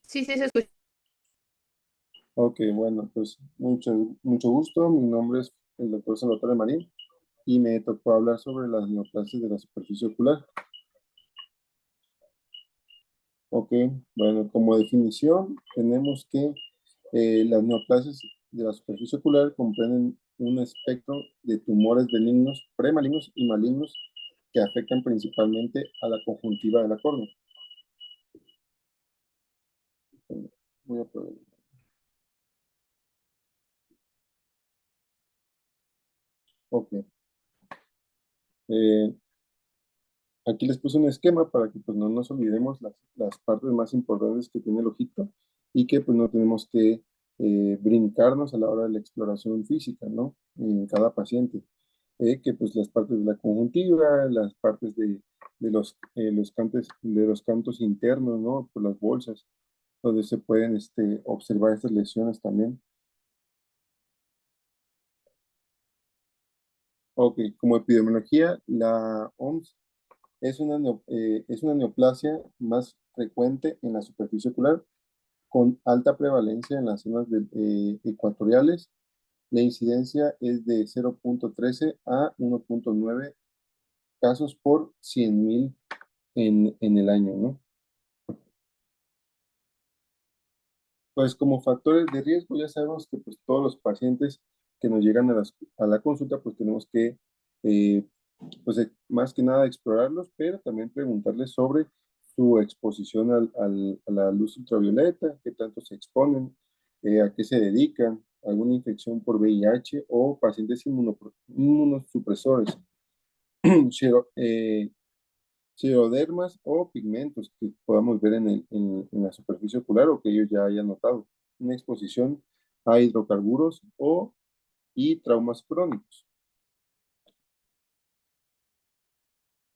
Sí, sí, se escucha. Ok, bueno, pues mucho gusto. Mi nombre es el doctor Salvatore Marín y me tocó hablar sobre las neoplasias de la superficie ocular. Ok, bueno, como definición tenemos que las neoplasias de la superficie ocular comprenden un espectro de tumores benignos, premalignos y malignos que afectan principalmente a la conjuntiva de la córnea. Voy a probar. Ok, eh, aquí les puse un esquema para que pues no nos olvidemos las partes más importantes que tiene el ojito y que pues no tenemos que brincarnos a la hora de la exploración física, ¿no? En cada paciente. Que pues las partes de la conjuntiva, las partes de los cantos internos, ¿no? Por las bolsas, donde se pueden observar estas lesiones también. Ok, como epidemiología, la OMS es una neoplasia más frecuente en la superficie ocular, con alta prevalencia en las zonas ecuatoriales. La incidencia es de 0,13 a 1,9 casos por 100.000 en el año, ¿no? Pues como factores de riesgo ya sabemos que pues todos los pacientes que nos llegan a la consulta pues tenemos que eh, más que nada explorarlos, pero también preguntarles sobre su exposición a la luz ultravioleta, qué tanto se exponen, a qué se dedican, alguna infección por VIH o pacientes inmunosupresores, xero- eh, xerodermas o pigmentos que podamos ver en la superficie ocular o que ellos ya hayan notado, una exposición a hidrocarburos y traumas crónicos.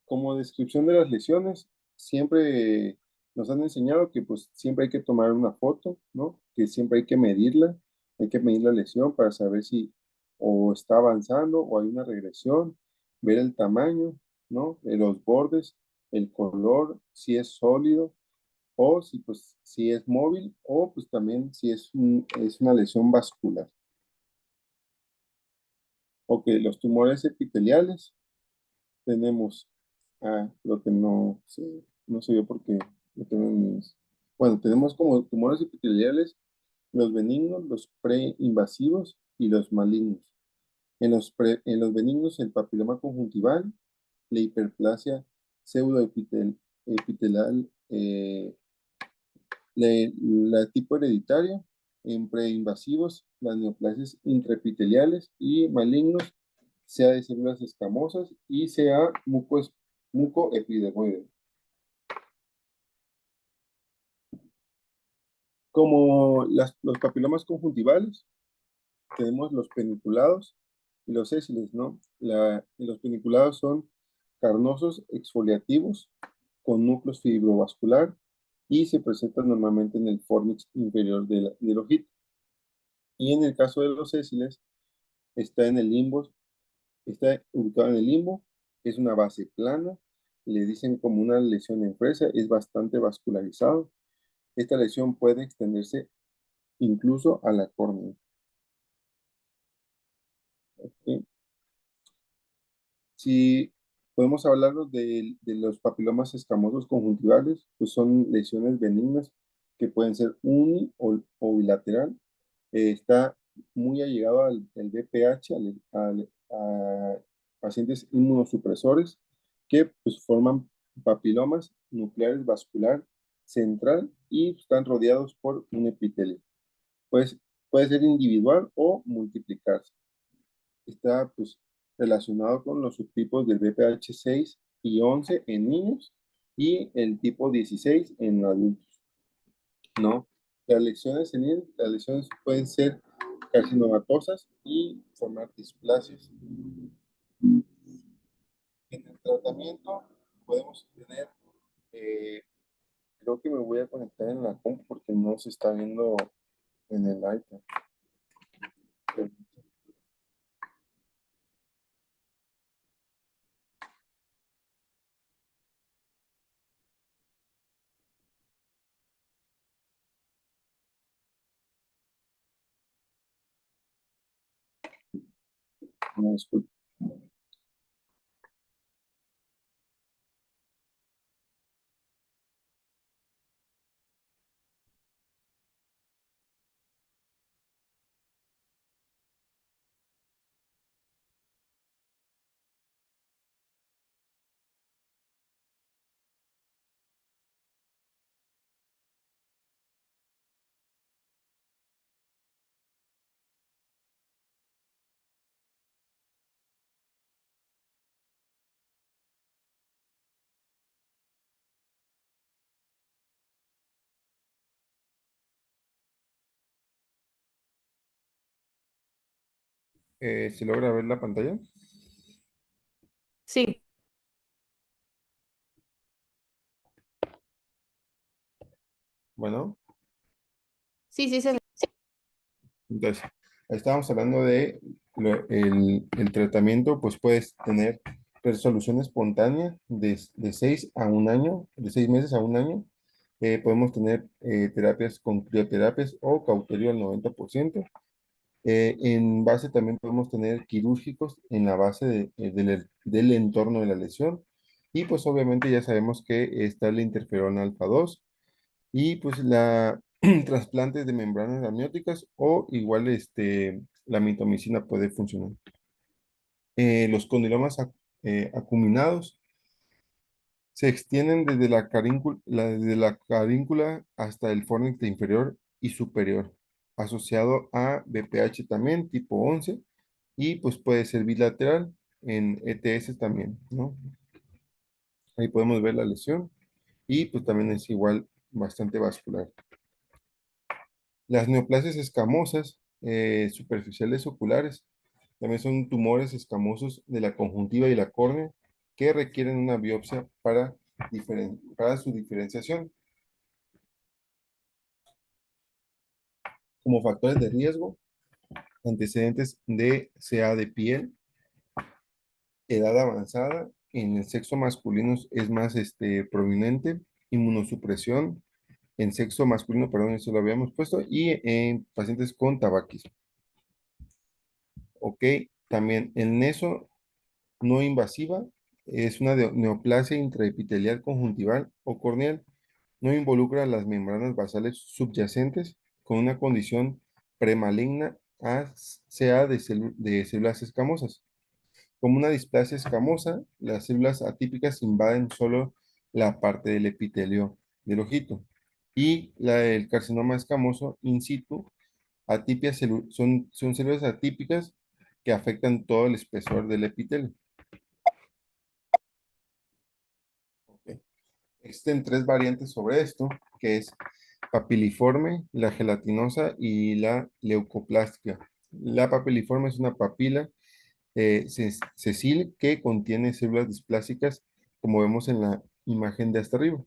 Como descripción de las lesiones, siempre nos han enseñado que pues siempre hay que tomar una foto, ¿no? Que siempre hay que medir la lesión para saber si o está avanzando o hay una regresión, ver el tamaño, ¿no? Los bordes, el color, si es sólido o si es móvil o pues también si es una lesión vascular. Ok, los tumores epiteliales tenemos lo que no sé yo porque lo tengo en bueno, tenemos como tumores epiteliales los benignos, los preinvasivos y los malignos. En los benignos, el papiloma conjuntival, la hiperplasia pseudoepitelial, la tipo hereditaria, en preinvasivos, las neoplasias intraepiteliales y malignos, sea de células escamosas y sea mucoepidermoide. Como los papilomas conjuntivales, tenemos los peniculados y los sésiles, ¿no? Los peniculados son carnosos exfoliativos con núcleos fibrovascular y se presentan normalmente en el fornix inferior del ojito. Y en el caso de los sésiles, está en el limbo, está ubicado en el limbo, es una base plana, le dicen como una lesión en fresa, es bastante vascularizado. Esta lesión puede extenderse incluso a la córnea. ¿Sí? Si podemos hablar de los papilomas escamosos conjuntivales, pues son lesiones benignas que pueden ser o bilateral. Está muy allegado al BPH, a pacientes inmunosupresores que pues, forman papilomas nucleares vascular central y están rodeados por un epitelio. Pues, puede ser individual o multiplicarse. Está pues, relacionado con los subtipos del BPH 6 y 11 en niños y el tipo 16 en adultos, ¿no? Las lesiones pueden ser carcinomatosas y formar displasias. En el tratamiento podemos tener, eh, creo que me voy a conectar en la compu porque no se está viendo en el iPad. No, disculpe. ¿Se logra ver la pantalla? Sí, Bueno, sí, sí, se ve. entonces, estábamos hablando de el tratamiento, pues puedes tener resolución espontánea de 6 a un año, de 6 meses a un año. Podemos tener terapias con crioterapias o cauterio al 90%. En base también podemos tener quirúrgicos en la base del entorno de la lesión. Y pues obviamente ya sabemos que está la interferón alfa 2 y pues la trasplantes de membranas amnióticas o igual la mitomicina puede funcionar. Los condilomas acuminados se extienden desde la caríncula hasta el fornix inferior y superior, asociado a BPH también, tipo 11 y pues puede ser bilateral en ETS también, ¿no? Ahí podemos ver la lesión y pues también es igual bastante vascular. Las neoplasias escamosas superficiales oculares también son tumores escamosos de la conjuntiva y la córnea que requieren una biopsia para su diferenciación. Como factores de riesgo, antecedentes de CA de piel, edad avanzada, en el sexo masculino es más prominente, inmunosupresión, en sexo masculino, perdón, eso lo habíamos puesto, y en pacientes con tabaquismo. Ok, también el neso no invasiva es una neoplasia intraepitelial conjuntival o corneal. No involucra las membranas basales subyacentes con una condición premaligna sea de células escamosas. Como una displasia escamosa, las células atípicas invaden solo la parte del epitelio del ojito. Y el carcinoma escamoso in situ, son células atípicas que afectan todo el espesor del epitelio. Ok. Existen tres variantes sobre esto, que es papiliforme, la gelatinosa y la leucoplástica. La papiliforme es una papila sesil que contiene células displásicas, como vemos en la imagen de hasta arriba.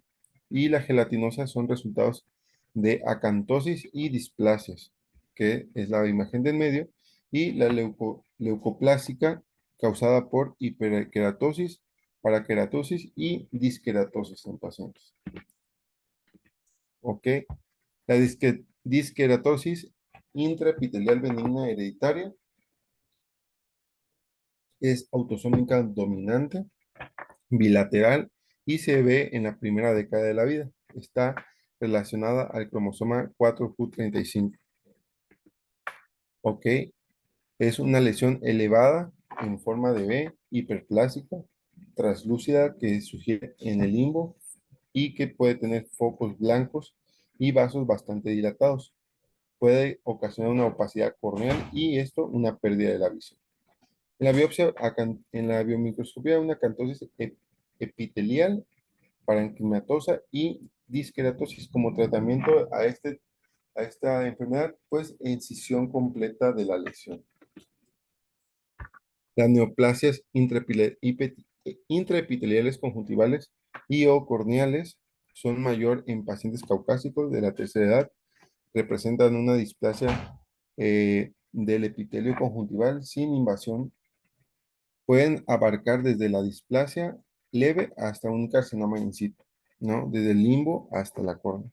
Y la gelatinosa son resultados de acantosis y displasias, que es la imagen del medio, y la leucoplásica causada por hiperkeratosis, parakeratosis y disqueratosis en pacientes. ¿Ok? La disqueratosis intraepitelial benigna hereditaria es autosómica dominante, bilateral y se ve en la primera década de la vida. Está relacionada al cromosoma 4q35. ¿Ok? Es una lesión elevada en forma de B, hiperplásica, translúcida que sugiere en el limbo y que puede tener focos blancos y vasos bastante dilatados. Puede ocasionar una opacidad corneal y esto una pérdida de la visión. En la biopsia, en la biomicroscopía, una acantosis epitelial parenquimatosa y disqueratosis como tratamiento a esta enfermedad, pues incisión completa de la lesión. Las neoplasias intraepiteliales conjuntivales y o corneales son mayor en pacientes caucásicos de la tercera edad, representan una displasia del epitelio conjuntival sin invasión. Pueden abarcar desde la displasia leve hasta un carcinoma in situ, ¿no? Desde el limbo hasta la córnea.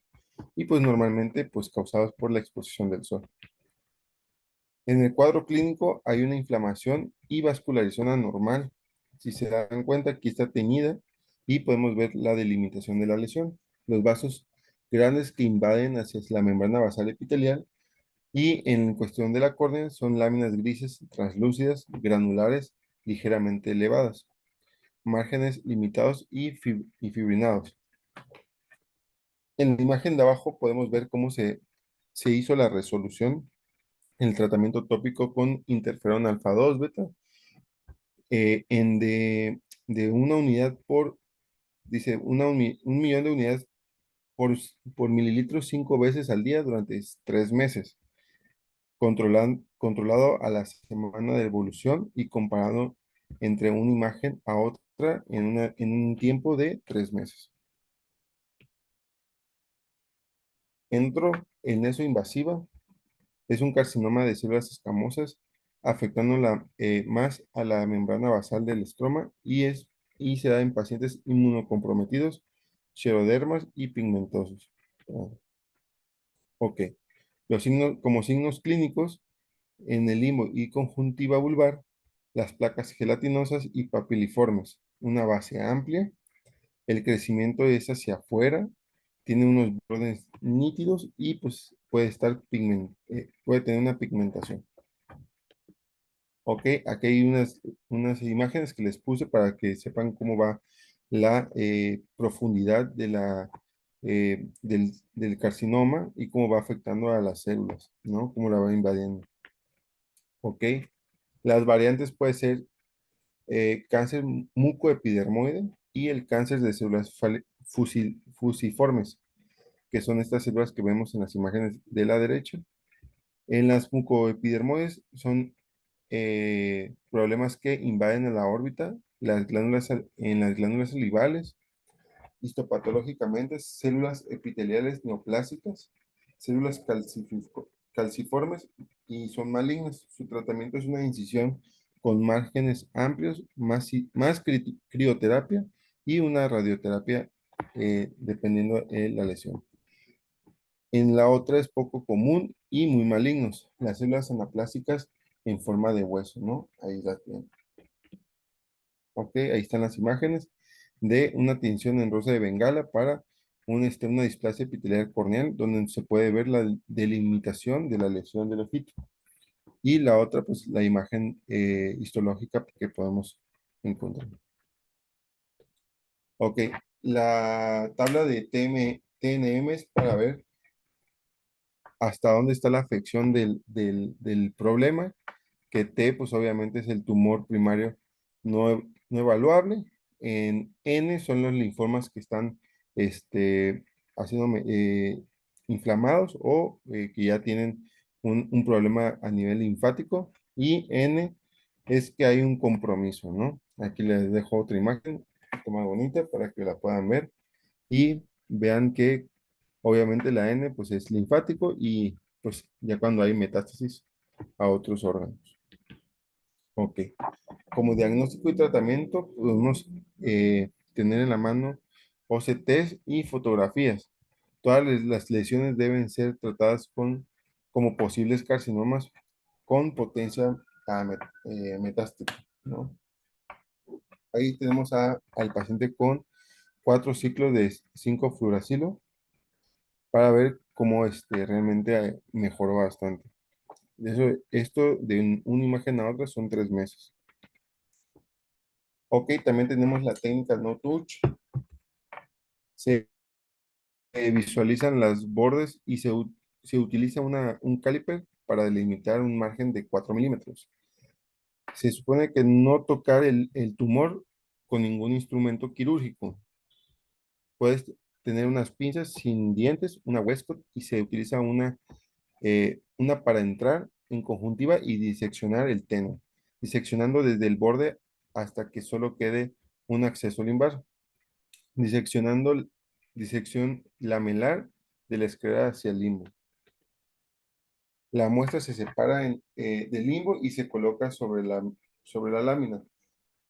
Y pues normalmente pues causados por la exposición del sol. En el cuadro clínico hay una inflamación y vascularización anormal. Si se dan cuenta, aquí está teñida y podemos ver la delimitación de la lesión. Los vasos grandes que invaden hacia la membrana basal epitelial y en cuestión de la córnea son láminas grises translúcidas, granulares, ligeramente elevadas, márgenes limitados y fibrinados. En la imagen de abajo podemos ver cómo se hizo la resolución en el tratamiento tópico con interferón alfa 2 beta de una unidad por, dice, un millón de unidades por mililitro 5 veces al día durante 3 meses, controlado a la semana de evolución y comparado entre una imagen a otra en un tiempo de 3 meses. Entro en eso invasiva. Es un carcinoma de células escamosas, afectando más a la membrana basal del estroma y se da en pacientes inmunocomprometidos, xerodermas y pigmentosos. Ah, ok. Como signos clínicos, en el limbo y conjuntiva vulvar, las placas gelatinosas y papiliformes, una base amplia, el crecimiento es hacia afuera, tiene unos bordes nítidos y pues puede tener una pigmentación. Ok, aquí hay unas imágenes que les puse para que sepan cómo va la profundidad del carcinoma y cómo va afectando a las células, ¿no? Cómo la va invadiendo. Ok, las variantes pueden ser cáncer mucoepidermoide y el cáncer de células fusiformes, que son estas células que vemos en las imágenes de la derecha. En las mucoepidermoides son problemas que invaden a la órbita, en las glándulas salivales, histopatológicamente, células epiteliales neoplásicas, células calciformes y son malignas. Su tratamiento es una incisión con márgenes amplios, crioterapia y una radioterapia dependiendo de la lesión. En la otra es poco común y muy malignos, las células anaplásicas en forma de hueso, ¿no? Ahí las tienen. Ok, ahí están las imágenes de una tinción en rosa de Bengala para una displasia epitelial corneal, donde se puede ver la delimitación de la lesión del ojito. Y la otra, pues la imagen histológica que podemos encontrar. Ok, la tabla de TNM es para ver hasta dónde está la afección del problema, que T, pues obviamente es el tumor primario no evaluable. En N son los linfomas que están haciendo inflamados o que ya tienen un problema a nivel linfático. Y N es que hay un compromiso, ¿no? Aquí les dejo otra imagen, más bonita para que la puedan ver y vean que obviamente la N pues es linfático y pues ya cuando hay metástasis a otros órganos. Ok. Como diagnóstico y tratamiento podemos tener en la mano OCTs y fotografías. Todas las lesiones deben ser tratadas como posibles carcinomas con potencia metastática, ¿no? Ahí tenemos al paciente con 4 ciclos de 5-fluoracilo para ver cómo realmente mejoró bastante. Esto de una imagen a otra son 3 meses. Ok, también tenemos la técnica no touch. Se visualizan las bordes y se utiliza un caliper para delimitar un margen de 4 milímetros. Se supone que no tocar el tumor con ningún instrumento quirúrgico. Puedes tener unas pinzas sin dientes, una Westcott, y se utiliza una para entrar en conjuntiva y diseccionar el teno, diseccionando desde el borde hasta que solo quede un acceso limbar, diseccionando disección lamelar de la esclera hacia el limbo. La muestra se separa del limbo y se coloca sobre la lámina.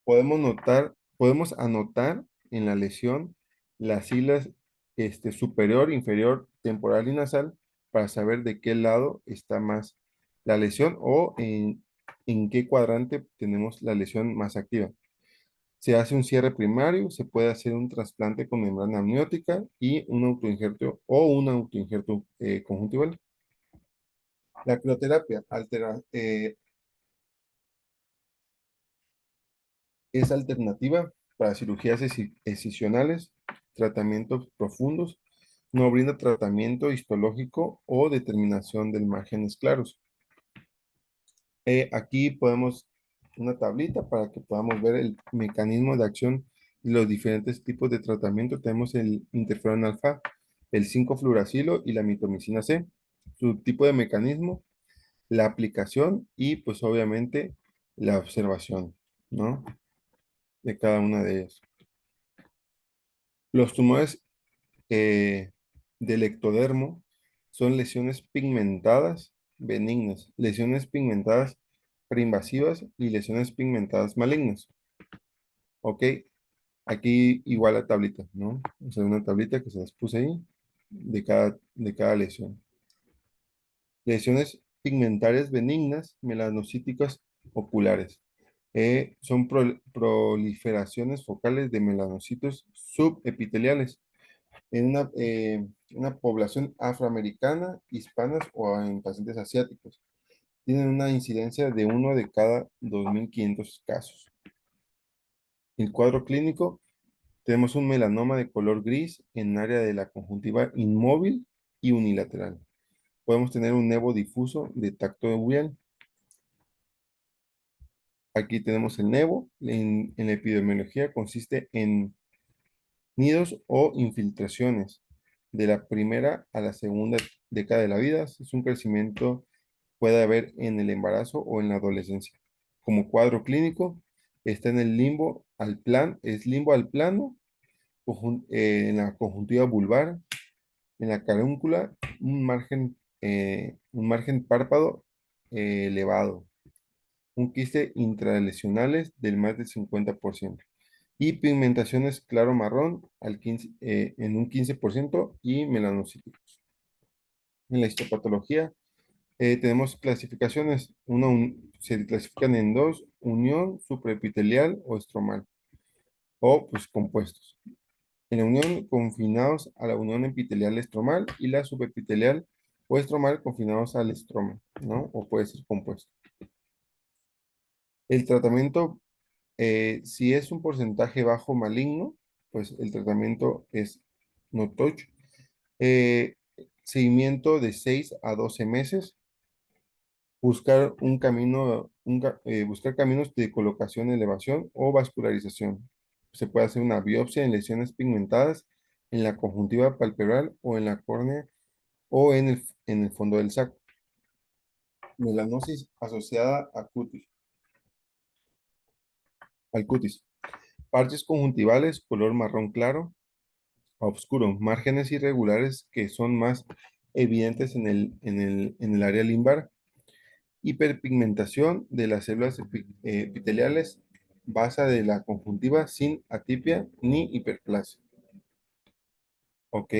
Podemos anotar en la lesión las islas superior, inferior, temporal y nasal para saber de qué lado está más la lesión o en qué cuadrante tenemos la lesión más activa. Se hace un cierre primario, se puede hacer un trasplante con membrana amniótica y un autoinjerto o un autoinjerto conjuntival. La crioterapia es alternativa para cirugías excisionales, tratamientos profundos, no brinda tratamiento histológico o determinación de márgenes claros. Aquí podemos una tablita para que podamos ver el mecanismo de acción de los diferentes tipos de tratamiento. Tenemos el interferón alfa, el 5-fluoracilo y la mitomicina C. Su tipo de mecanismo, la aplicación y pues obviamente la observación, ¿no? De cada una de ellas. Los tumores eh, del ectodermo son lesiones pigmentadas benignas, lesiones pigmentadas preinvasivas y lesiones pigmentadas malignas. ¿Ok? Aquí igual la tablita, ¿no? O sea, una tablita que se las puse ahí de cada lesión. Lesiones pigmentarias benignas, melanocíticas oculares. Son proliferaciones focales de melanocitos subepiteliales en una población afroamericana, hispanas o en pacientes asiáticos. Tienen una incidencia de 1 de cada 2.500 casos. El cuadro clínico, tenemos un melanoma de color gris en área de la conjuntiva inmóvil y unilateral. Podemos tener un nevo difuso de tacto uveal. Aquí tenemos el nevo. En la epidemiología consiste en nidos o infiltraciones de la primera a la segunda década de la vida. Es un crecimiento puede haber en el embarazo o en la adolescencia. Como cuadro clínico, está en el limbo al plan, es limbo al plano, en la conjuntiva vulvar, en la carúncula, un margen párpado elevado, un quiste intralesionales del más del 50% y pigmentaciones claro marrón en un 15% y melanocíticos. En la histopatología tenemos clasificaciones. Se clasifican en dos: unión supraepitelial o estromal, o pues compuestos. En la unión confinados a la unión epitelial estromal y la subepitelial o estromal confinados al estroma, ¿no? O puede ser compuesto. El tratamiento, si es un porcentaje bajo maligno, pues el tratamiento es no touch. Eh, Seguimiento de 6 a 12 meses. Buscar caminos de colocación, elevación o vascularización. Se puede hacer una biopsia en lesiones pigmentadas en la conjuntiva palpebral o en la córnea o en el fondo del saco. Melanosis asociada al cutis. Parches conjuntivales, color marrón claro a oscuro. Márgenes irregulares que son más evidentes en el área limbar. Hiperpigmentación de las células epiteliales, basa de la conjuntiva sin atipia ni hiperplasia. ¿Ok?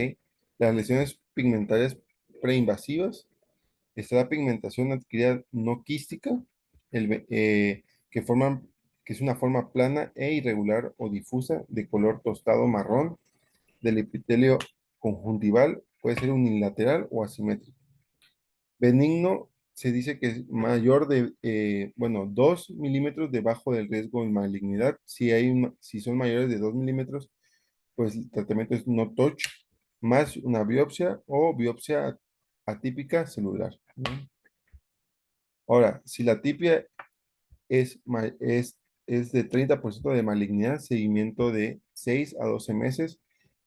Las lesiones pigmentarias preinvasivas, está la pigmentación adquirida no quística, que que es una forma plana e irregular o difusa de color tostado marrón del epitelio conjuntival, puede ser unilateral o asimétrico. Benigno se dice que es mayor bueno, 2 milímetros debajo del riesgo de malignidad. Si son mayores de 2 milímetros, pues el tratamiento es no touch, más una biopsia o biopsia atípica celular, ¿no? Ahora, si la tipia es de 30% de malignidad, seguimiento de 6 a 12 meses,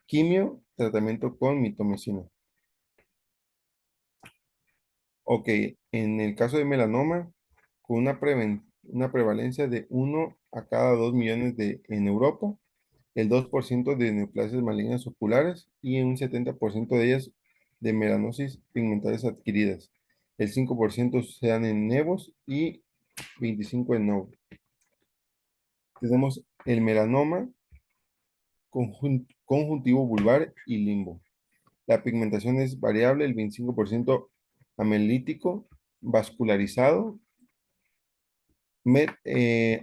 quimio, tratamiento con mitomicina. Ok, en el caso de melanoma, con una prevalencia de 1 a cada 2 millones en Europa, el 2% de neoplasias malignas oculares y un 70% de ellas de melanosis pigmentarias adquiridas. El 5% se dan en nevos y 25% en nodo. Tenemos el melanoma conjuntivo vulvar y limbo. La pigmentación es variable, el 25% amelítico, vascularizado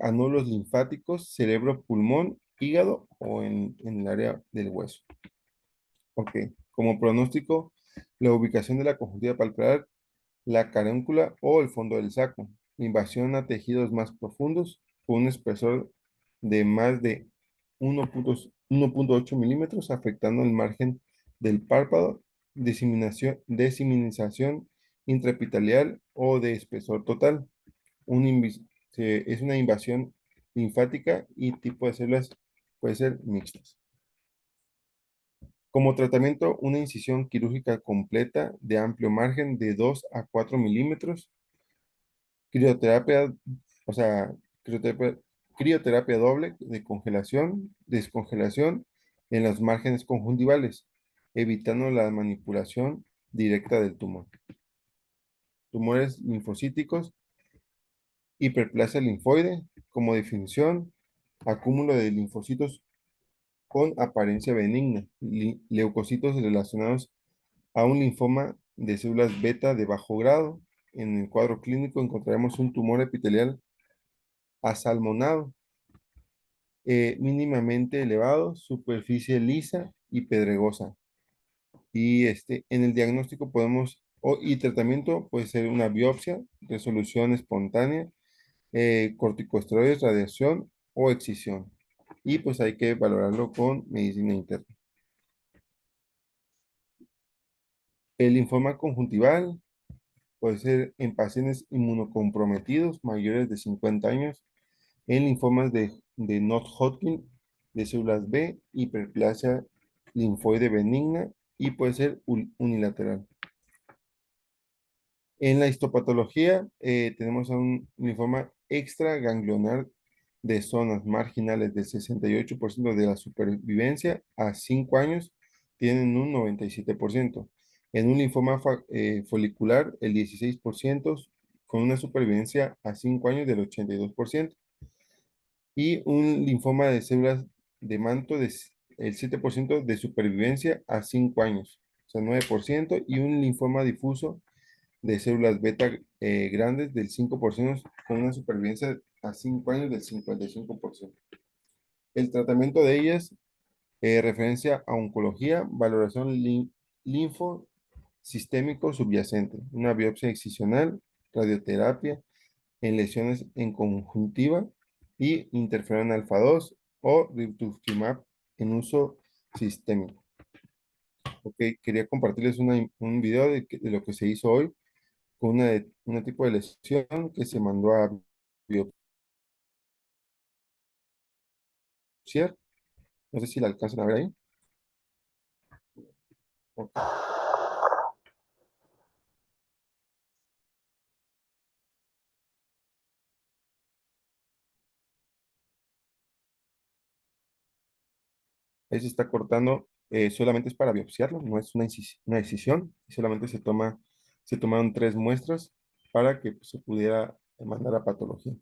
A nódulos linfáticos, cerebro, pulmón, hígado o en el área del hueso. Ok, como pronóstico, la ubicación de la conjuntiva palpebral, la caróncula o el fondo del saco. Invasión a tejidos más profundos con un espesor de más de 1.8 milímetros, afectando el margen del párpado, diseminación intraepitelial o de espesor total. Es una invasión linfática y tipo de células puede ser mixtas. Como tratamiento, una incisión quirúrgica completa de amplio margen de 2 a 4 milímetros, crioterapia, o sea, crioterapia, crioterapia doble de congelación, descongelación en los márgenes conjuntivales, evitando la manipulación directa del tumor. Tumores linfocíticos, hiperplasia linfoide, como definición, acúmulo de linfocitos con apariencia benigna, leucocitos relacionados a un linfoma de células beta de bajo grado. En el cuadro clínico encontraremos un tumor epitelial asalmonado, mínimamente elevado, superficie lisa y pedregosa. Y en el diagnóstico y tratamiento puede ser una biopsia, resolución espontánea, corticosteroides, radiación o excisión. Y pues hay que valorarlo con medicina interna. El linfoma conjuntival puede ser en pacientes inmunocomprometidos mayores de 50 años, en linfomas de Non-Hodgkin, de células B, hiperplasia linfoide benigna y puede ser unilateral. En la histopatología tenemos a un linfoma extraganglionar de zonas marginales del 68% de la supervivencia a 5 años tienen un 97%. En un linfoma folicular, el 16% con una supervivencia a 5 años del 82%. Y un linfoma de células de manto el 7% de supervivencia a 5 años, o sea, 9%, y un linfoma difuso de células beta grandes del 5% con una supervivencia a 5 años del 55%. El tratamiento de ellas, referencia a oncología, valoración linfo sistémico subyacente, una biopsia excisional, radioterapia en lesiones en conjuntiva y interferón alfa 2 o rituximab en uso sistémico. Ok, quería compartirles un video de lo que se hizo hoy con una tipo de lesión que se mandó a biopsiar. No sé si la alcanzan a ver ahí. Ok. Ahí se está cortando, solamente es para biopsiarlo, no es una decisión, solamente se tomaron 3 muestras para que pues, se pudiera mandar a patología.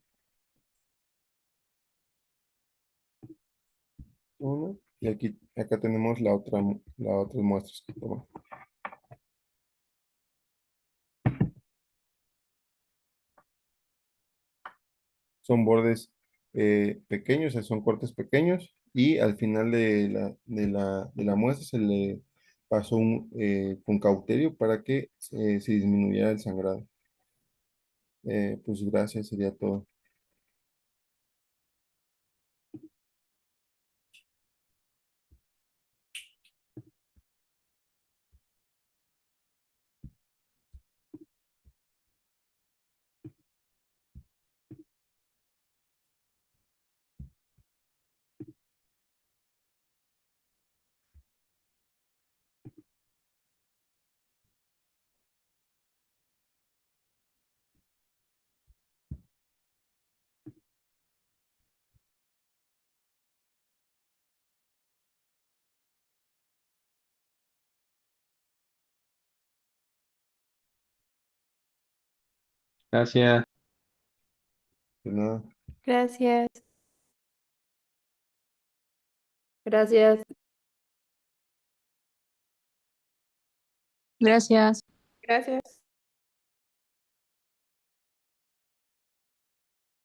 Una, y acá tenemos la otra muestras que tomó. Son bordes pequeños, o sea, son cortes pequeños, y al final de la muestra se le pasó con cauterio para que se disminuyera el sangrado. Pues gracias, sería todo. Gracias. De nada. Gracias. Gracias. Gracias. Gracias.